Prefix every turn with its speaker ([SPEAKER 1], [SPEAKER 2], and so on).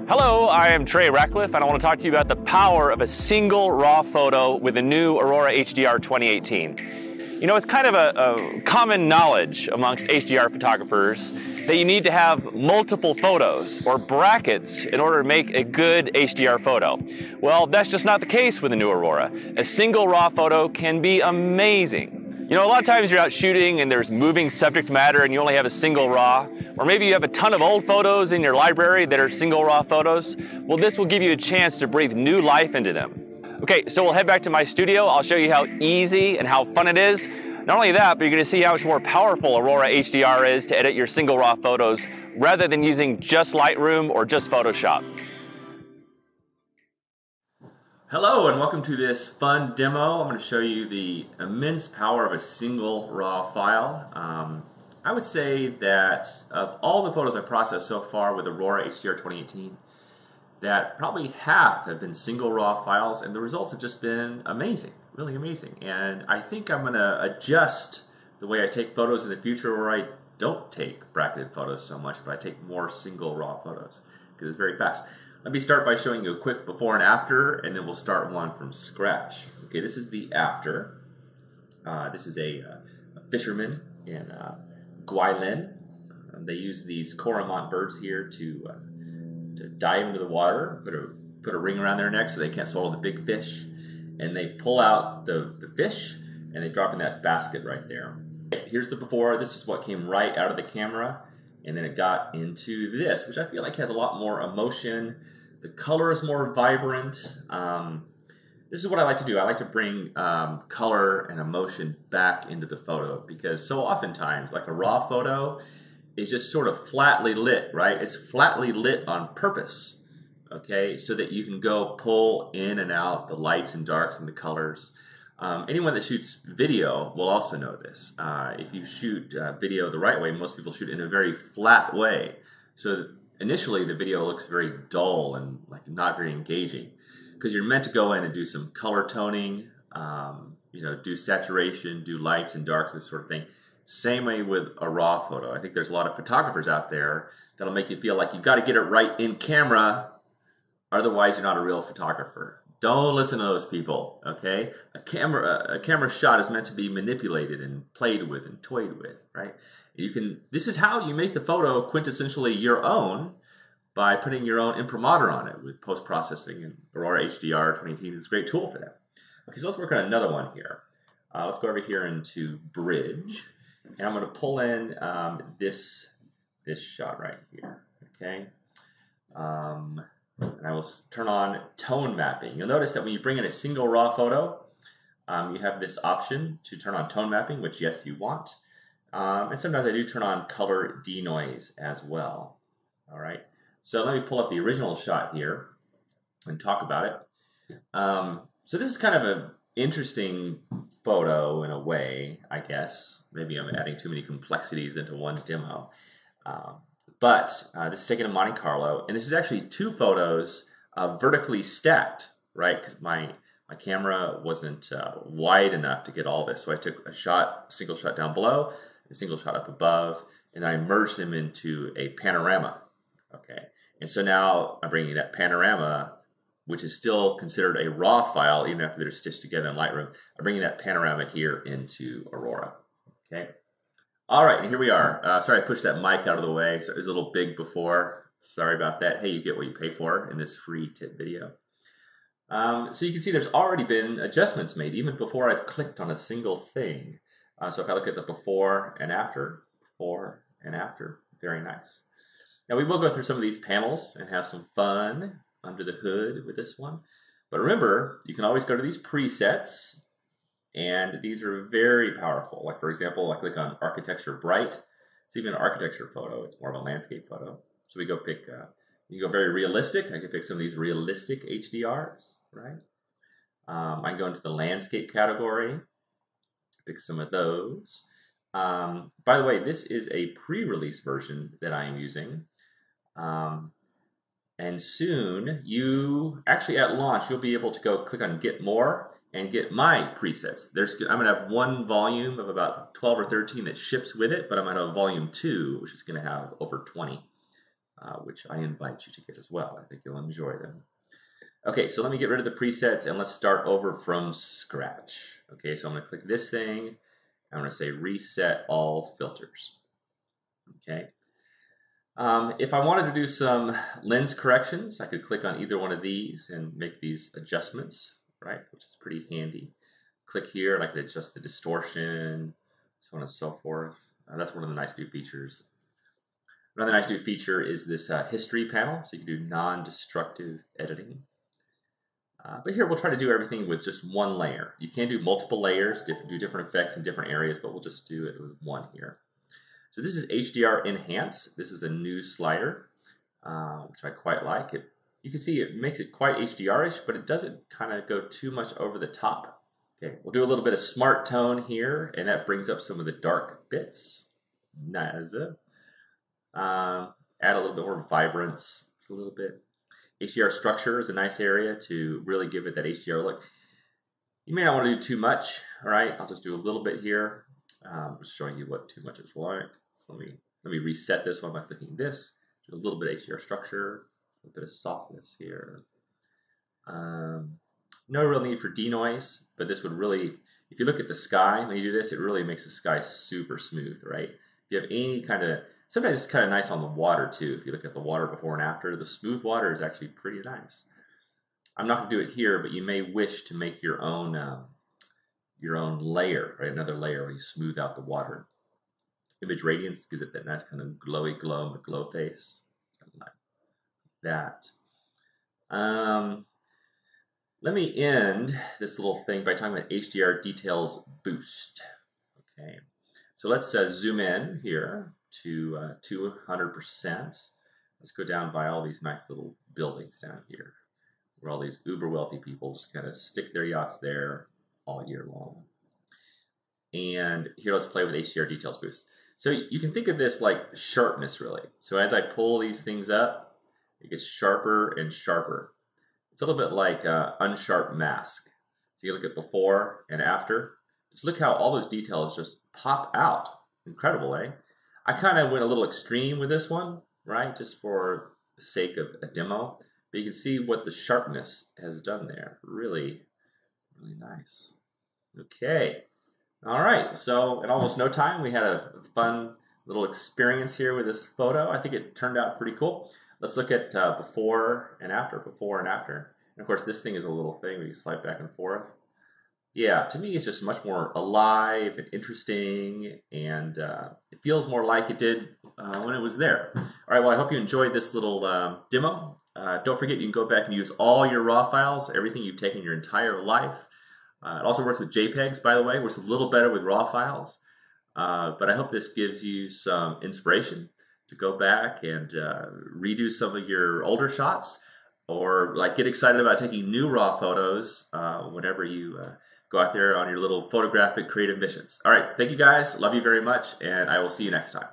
[SPEAKER 1] Hello, I am Trey Ratcliff, and I want to talk to you about the power of a single raw photo with the new Aurora HDR 2018. You know, it's kind of a common knowledge amongst HDR photographers that you need to have multiple photos or brackets in order to make a good HDR photo. Well, that's just not the case with the new Aurora. A single raw photo can be amazing. You know, a lot of times you're out shooting and there's moving subject matter and you only have a single raw, or maybe you have a ton of old photos in your library that are single raw photos. Well, this will give you a chance to breathe new life into them. Okay, so we'll head back to my studio. I'll show you how easy and how fun it is. Not only that, but you're gonna see how much more powerful Aurora HDR is to edit your single raw photos rather than using just Lightroom or just Photoshop.
[SPEAKER 2] Hello and welcome to this fun demo. I'm going to show you the immense power of a single raw file. I would say that of all the photos I processed so far with Aurora HDR 2018, that probably half have been single raw files, and the results have just been amazing, really amazing. And I think I'm going to adjust the way I take photos in the future, where I don't take bracketed photos so much, but I take more single raw photos because it's very fast. Let me start by showing you a quick before and after, and then we'll start one from scratch. Okay, this is the after. This is a fisherman in Guilin. They use these cormorant birds here to dive into the water, put a ring around their neck so they can't swallow the big fish, and they pull out the fish and they drop in that basket right there. Here's the before. This is what came right out of the camera, and then it got into this, which I feel like has a lot more emotion. The color is more vibrant. This is what I like to do. I like to bring color and emotion back into the photo, because so oftentimes, like a raw photo is just sort of flatly lit, right? It's flatly lit on purpose, okay? So that you can go pull in and out the lights and darks and the colors. Anyone that shoots video will also know this. If you shoot video the right way, most people shoot in a very flat way. So initially the video looks very dull and like not very engaging, because you're meant to go in and do some color toning, you know, do saturation, do lights and darks, this sort of thing. Same way with a raw photo. I think there's a lot of photographers out there that'll make you feel like you've got to get it right in camera, otherwise you're not a real photographer. Don't listen to those people, okay? A camera shot is meant to be manipulated and played with and toyed with, right? This is how you make the photo quintessentially your own, by putting your own imprimatur on it with post-processing, and Aurora HDR 2018 is a great tool for that. Okay, so let's work on another one here. Let's go over here into Bridge, and I'm going to pull in this shot right here, okay? And I will turn on tone mapping. You'll notice that when you bring in a single raw photo, you have this option to turn on tone mapping, which yes, you want. And sometimes I do turn on color denoise as well. All right, so let me pull up the original shot here and talk about it. So this is kind of an interesting photo in a way, I guess. Maybe I'm adding too many complexities into one demo. But this is taken in Monte Carlo, and this is actually two photos vertically stacked, right? Because my camera wasn't wide enough to get all this, so I took a single shot down below, a single shot up above, and I merged them into a panorama. Okay, and so now I'm bringing that panorama, which is still considered a raw file even after they're stitched together in Lightroom. I'm bringing that panorama here into Aurora. Okay. All right, and here we are. Sorry I pushed that mic out of the way, so it was a little big before. Sorry about that. Hey, you get what you pay for in this free tip video. So you can see there's already been adjustments made even before I've clicked on a single thing. So if I look at the before and after, very nice. Now we will go through some of these panels and have some fun under the hood with this one. But remember, you can always go to these presets, and these are very powerful. Like for example, I click on Architecture Bright. It's even an architecture photo. It's more of a landscape photo. So we go pick, you can go very realistic. I can pick some of these realistic HDRs, right? I can go into the landscape category, pick some of those. By the way, this is a pre-release version that I am using. And soon, actually at launch, you'll be able to go click on Get More and get my presets. I'm going to have one volume of about 12 or 13 that ships with it, but I'm going to have volume 2, which is going to have over 20. which I invite you to get as well. I think you'll enjoy them. Okay, so let me get rid of the presets and let's start over from scratch. Okay, so I'm going to click this thing. I'm going to say reset all filters. Okay. If I wanted to do some lens corrections, I could click on either one of these and make these adjustments, right, which is pretty handy. Click here and I could adjust the distortion, so on and so forth. That's one of the nice new features. Another nice new feature is this history panel, so you can do non-destructive editing. But here we'll try to do everything with just one layer. You can do multiple layers, do different effects in different areas, but we'll just do it with one here. So this is Hdr Enhance. This is a new slider, which I quite like. You can see it makes it quite HDR-ish, but it doesn't kind of go too much over the top. Okay, we'll do a little bit of smart tone here, and that brings up some of the dark bits. Nice. Add a little bit more vibrance, just a little bit. HDR structure is a nice area to really give it that HDR look. You may not want to do too much, all right? I'll just do a little bit here. Just showing you what too much is like. So let me reset this one by clicking this. Do a little bit of HDR structure, a bit of softness here. No real need for denoise, but this would really, if you look at the sky when you do this, it really makes the sky super smooth, right? If you have any kind of, sometimes it's kind of nice on the water too. If you look at the water before and after, the smooth water is actually pretty nice. I'm not going to do it here, but you may wish to make your own layer, right? Another layer where you smooth out the water. Image radiance gives it that nice kind of glowy glow face, like that. Let me end this little thing by talking about Hdr Details Boost. Okay, so let's zoom in here to 200%. Let's go down by all these nice little buildings down here, where all these uber wealthy people just kind of stick their yachts there all year long. And here, let's play with Hdr Details Boost. So you can think of this like sharpness, really. So as I pull these things up, it gets sharper and sharper. It's a little bit like unsharp mask. So you look at before and after. Just look how all those details just pop out. Incredible, eh? I kind of went a little extreme with this one, right? Just for the sake of a demo. But you can see what the sharpness has done there. Really, really nice. Okay. All right. So in almost no time, we had a fun little experience here with this photo. I think it turned out pretty cool. Let's look at before and after. And of course, this thing is a little thing where you slide back and forth. Yeah, to me, it's just much more alive and interesting, and it feels more like it did when it was there. All right, well, I hope you enjoyed this little demo. Don't forget, you can go back and use all your RAW files, everything you've taken your entire life. It also works with JPEGs, by the way. It works a little better with RAW files. But I hope this gives you some inspiration to go back and redo some of your older shots, or like get excited about taking new RAW photos whenever you go out there on your little photographic creative missions. All right, thank you guys. Love you very much, and I will see you next time.